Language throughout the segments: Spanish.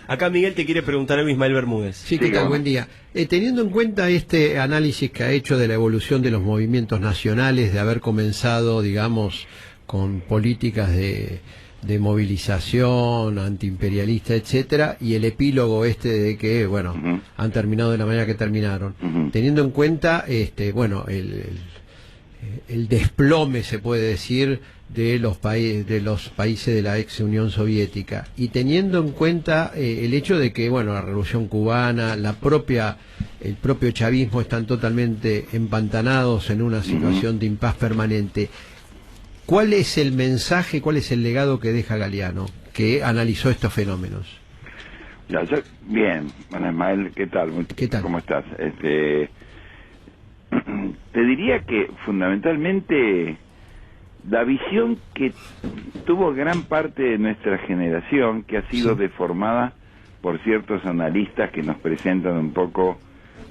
Acá Miguel te quiere preguntar algo, Ismael Bermúdez. Sí, ¿qué tal? Buen día. Teniendo en cuenta este análisis que ha hecho de la evolución de los movimientos nacionales, de haber comenzado, digamos, con políticas de movilización antiimperialista, etcétera, y el epílogo de que, bueno, han terminado de la manera que terminaron, teniendo en cuenta, bueno, el desplome, se puede decir, de los países de la ex Unión Soviética, y teniendo en cuenta el hecho de que, bueno, la Revolución Cubana, el propio chavismo están totalmente empantanados en una situación de impas permanente, ¿cuál es el mensaje, cuál es el legado que deja Galeano, que analizó estos fenómenos? Bien, bueno, Ismael, ¿qué tal? ¿Qué tal? ¿Cómo estás? Te diría que fundamentalmente la visión que tuvo gran parte de nuestra generación, que ha sido deformada por ciertos analistas que nos presentan un poco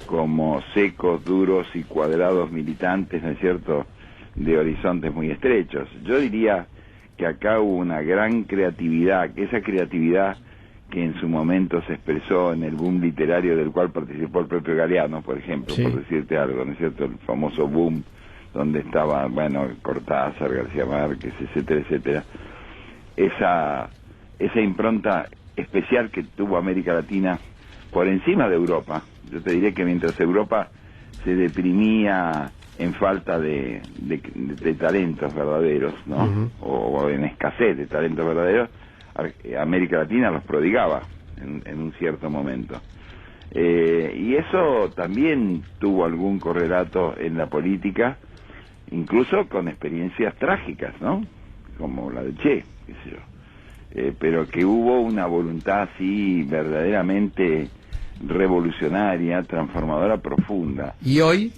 como secos, duros y cuadrados militantes, ¿no es cierto?, de horizontes muy estrechos. Yo diría que acá hubo una gran creatividad, que esa creatividad que en su momento se expresó en el boom literario del cual participó el propio Galeano, por ejemplo, por decirte algo, ¿no es cierto?, el famoso boom donde estaba, bueno, Cortázar, García Márquez, etcétera, etcétera. Esa impronta especial que tuvo América Latina por encima de Europa. Yo te diré que mientras Europa se deprimía en falta de talentos verdaderos, ¿no? O en escasez de talentos verdaderos, América Latina los prodigaba en un cierto momento. Y eso también tuvo algún correlato en la política, incluso con experiencias trágicas, ¿no?, como la de Che, qué sé yo. Pero que hubo una voluntad así verdaderamente revolucionaria, transformadora, profunda. ¿Y hoy?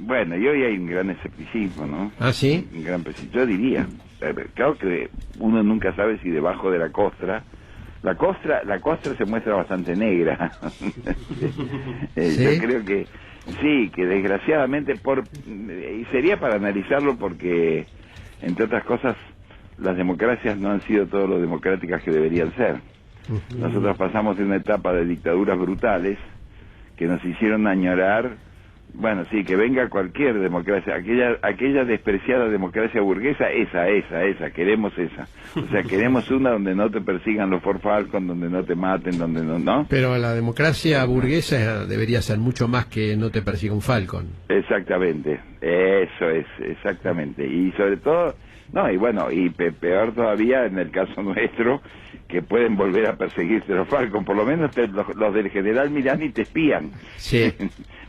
Bueno, y hoy hay un gran escepticismo, ¿no? ¿Ah, sí? Un gran yo diría, claro que uno nunca sabe si debajo de la costra se muestra bastante negra. ¿Sí? Yo creo que sí, que desgraciadamente y sería para analizarlo porque, entre otras cosas, las democracias no han sido todo lo democráticas que deberían ser. Nosotros pasamos de una etapa de dictaduras brutales que nos hicieron añorar, bueno, sí, que venga cualquier democracia, aquella despreciada democracia burguesa, esa, queremos esa. O sea, queremos una donde no te persigan los Ford Falcon, donde no te maten, donde no. Pero la democracia burguesa debería ser mucho más que no te persiga un Falcon. Exactamente, eso es, exactamente. Y sobre todo, no, y bueno, y peor todavía en el caso nuestro, que pueden volver a perseguirse los Falcon, por lo menos los del general Milani te espían. Sí.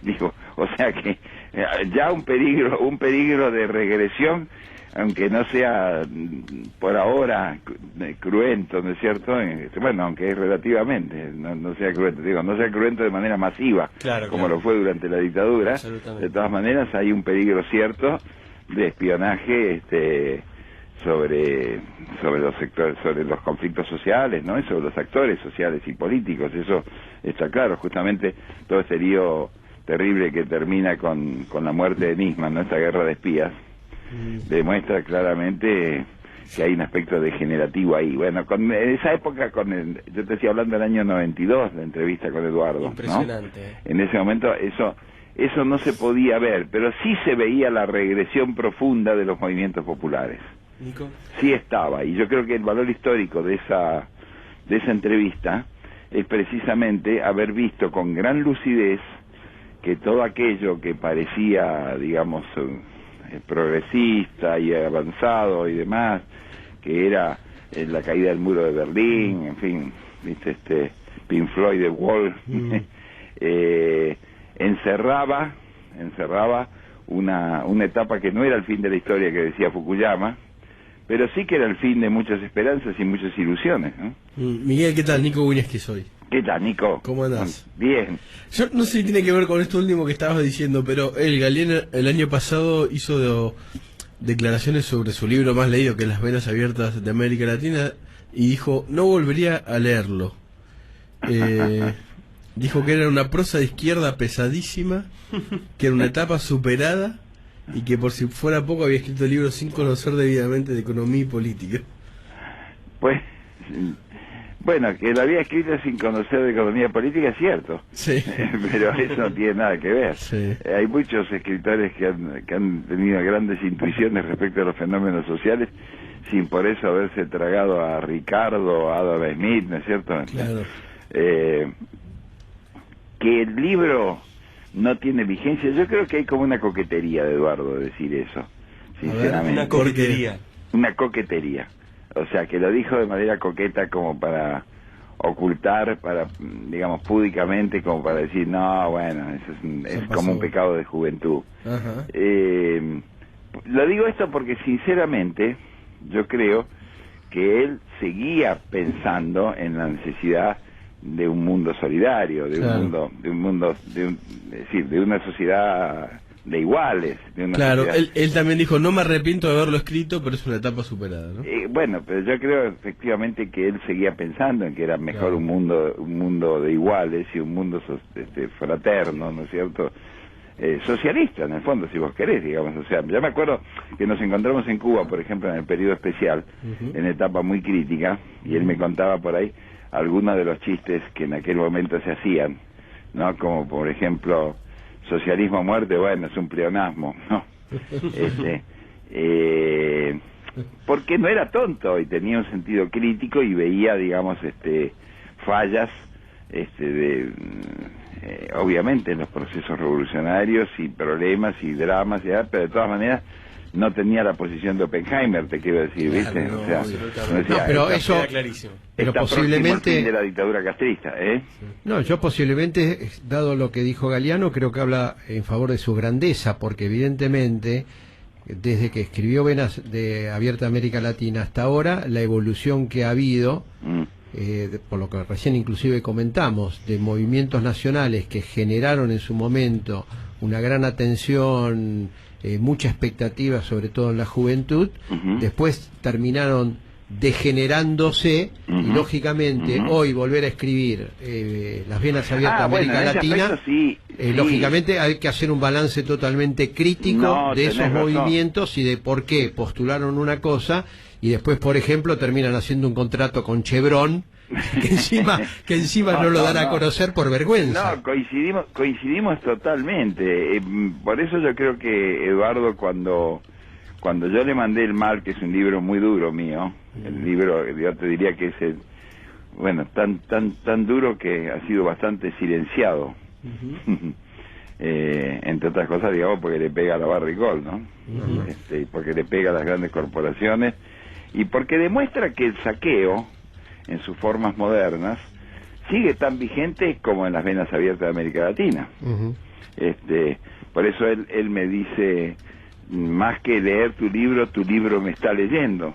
Digo, o sea que ya un peligro de regresión, aunque no sea por ahora cruento, ¿no es cierto? Bueno, aunque es relativamente, no sea cruento, digo, no sea cruento de manera masiva, como lo fue durante la dictadura. De todas maneras hay un peligro cierto de espionaje sobre los sectores, sobre los conflictos sociales, ¿no? Y sobre los actores sociales y políticos, eso está claro. Justamente todo este lío terrible que termina con la muerte de Nisman, ¿no?, esta guerra de espías, demuestra claramente que hay un aspecto degenerativo ahí. Bueno, en esa época, yo te estoy hablando del año 92, la entrevista con Eduardo, impresionante, ¿no? En ese momento eso no se podía ver, pero sí se veía la regresión profunda de los movimientos populares. Nico. Sí estaba, y yo creo que el valor histórico de esa entrevista es precisamente haber visto con gran lucidez que todo aquello que parecía, digamos, progresista y avanzado y demás, que era la caída del muro de Berlín, en fin, viste, Pink Floyd, The Wall, encerraba una etapa que no era el fin de la historia que decía Fukuyama, pero sí que era el fin de muchas esperanzas y muchas ilusiones, ¿no? Miguel, ¿qué tal? Nico Wineski soy. ¿Qué tal, Nico? ¿Cómo andás? Bien. Yo no sé si tiene que ver con esto último que estabas diciendo, pero Galeano el año pasado hizo declaraciones sobre su libro más leído, que es Las Venas Abiertas de América Latina, y dijo, no volvería a leerlo. Dijo que era una prosa de izquierda pesadísima, que era una etapa superada, y que por si fuera poco había escrito libros sin conocer debidamente de economía y política. Pues, Bueno, que lo había escrito sin conocer de economía política es cierto, Sí. pero eso no tiene nada que ver. Sí. Hay muchos escritores que han tenido grandes intuiciones respecto a los fenómenos sociales sin por eso haberse tragado a Ricardo, a Adam Smith, ¿no es cierto? Claro. Que el libro no tiene vigencia, yo creo que hay como una coquetería de Eduardo decir eso, sinceramente. Una coquetería. Una coquetería. O sea, que lo dijo de manera coqueta como para ocultar, para, digamos, púdicamente, como para decir, no, bueno, eso es como un pecado de juventud. Ajá. Lo digo esto porque, sinceramente, yo creo que él seguía pensando en la necesidad de un mundo solidario, de Claro. es decir, de una sociedad de iguales. De una Claro, sociedad... él también dijo, no me arrepiento de haberlo escrito, pero es una etapa superada, ¿no? Bueno, pero yo creo efectivamente que él seguía pensando en que era mejor Claro. un mundo de iguales y un mundo fraterno, ¿no es cierto? Socialista, en el fondo, si vos querés, digamos. O sea, yo me acuerdo que nos encontramos en Cuba, por ejemplo, en el periodo especial, en etapa muy crítica, y él me contaba por ahí algunos de los chistes que en aquel momento se hacían, ¿no? Como, por ejemplo, socialismo a muerte, bueno, es un pleonasmo, ¿no? Porque no era tonto y tenía un sentido crítico y veía, digamos, fallas, obviamente en los procesos revolucionarios y problemas y dramas, pero de todas maneras no tenía la posición de Oppenheimer, te quiero decir, ¿viste? Claro, no, o sea, absolutamente. no decía, No, pero está- eso- Queda clarísimo. Pero está próximo al posiblemente- fin de la dictadura castrista, ¿eh? No, yo posiblemente, dado lo que dijo Galeano, creo que habla en favor de su grandeza, porque evidentemente, desde que escribió Venas de Abierta América Latina hasta ahora, la evolución que ha habido, Mm. por lo que recién inclusive comentamos, de movimientos nacionales que generaron en su momento una gran atención, mucha expectativa, sobre todo en la juventud, Ujú. después terminaron degenerándose y Ujú. lógicamente Ujú. hoy volver a escribir Las Venas Abiertas de Bueno, América en ese Latina, aspecto sí, sí. lógicamente hay que hacer un balance totalmente crítico No, de tenés esos razón. movimientos y de por qué postularon una cosa y después, por ejemplo, terminan haciendo un contrato con Chevron que encima no lo dan a conocer por vergüenza. No, coincidimos totalmente. Por eso yo creo que Eduardo, cuando yo le mandé El Mal, que es un libro muy duro mío, el libro, yo te diría que es tan duro que ha sido bastante silenciado. Entre otras cosas, digamos, porque le pega a la Barricol, ¿no? Porque le pega a las grandes corporaciones y porque demuestra que el saqueo, en sus formas modernas, sigue tan vigente como en Las Venas Abiertas de América Latina. Ujú. Por eso él me dice, más que leer tu libro me está leyendo.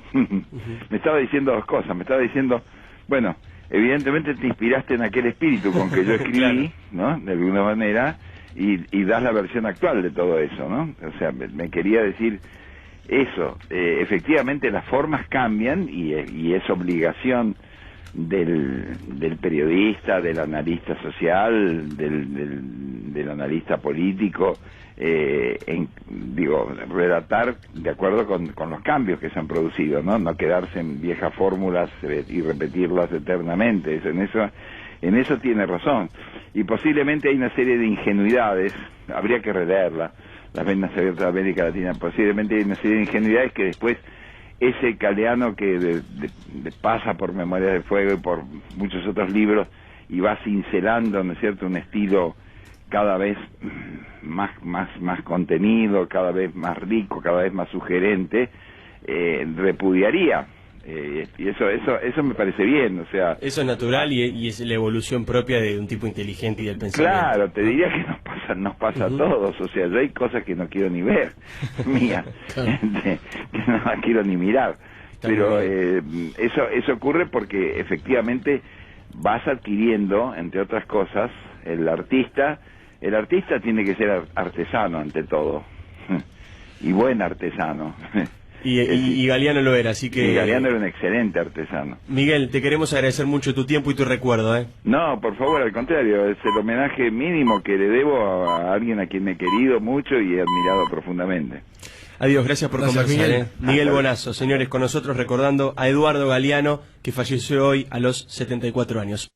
Me estaba diciendo dos cosas. Me estaba diciendo, bueno, evidentemente te inspiraste en aquel espíritu con que yo escribí, ¿no? De alguna manera, y das la versión actual de todo eso, ¿no? O sea, me quería decir eso. Efectivamente las formas cambian y es obligación del periodista, del analista social, del analista político, relatar de acuerdo con los cambios que se han producido, no quedarse en viejas fórmulas y repetirlas eternamente. En eso tiene razón, y posiblemente hay una serie de ingenuidades, habría que releerla, Las Venas Abiertas de América Latina, posiblemente hay una serie de ingenuidades que después ese Galeano que pasa por Memorias de Fuego y por muchos otros libros y va cincelando, ¿no es cierto?, un estilo cada vez más contenido, cada vez más rico, cada vez más sugerente, repudiaría. Y eso me parece bien, o sea... Eso es natural y es la evolución propia de un tipo inteligente y del pensamiento. Claro, te diría que nos pasa a todos, o sea, yo hay cosas que no quiero ni ver, mía, que no las quiero ni mirar, pero eso ocurre porque efectivamente vas adquiriendo, entre otras cosas, el artista tiene que ser artesano ante todo, y buen artesano. Y Galeano lo era, así que... Y Galeano era un excelente artesano. Miguel, te queremos agradecer mucho tu tiempo y tu recuerdo, ¿eh? No, por favor, al contrario, es el homenaje mínimo que le debo a alguien a quien me he querido mucho y he admirado profundamente. Adiós, gracias por Gracias, conversar. Miguel. Miguel Bonazo, señores, con nosotros recordando a Eduardo Galeano, que falleció hoy a los 74 años.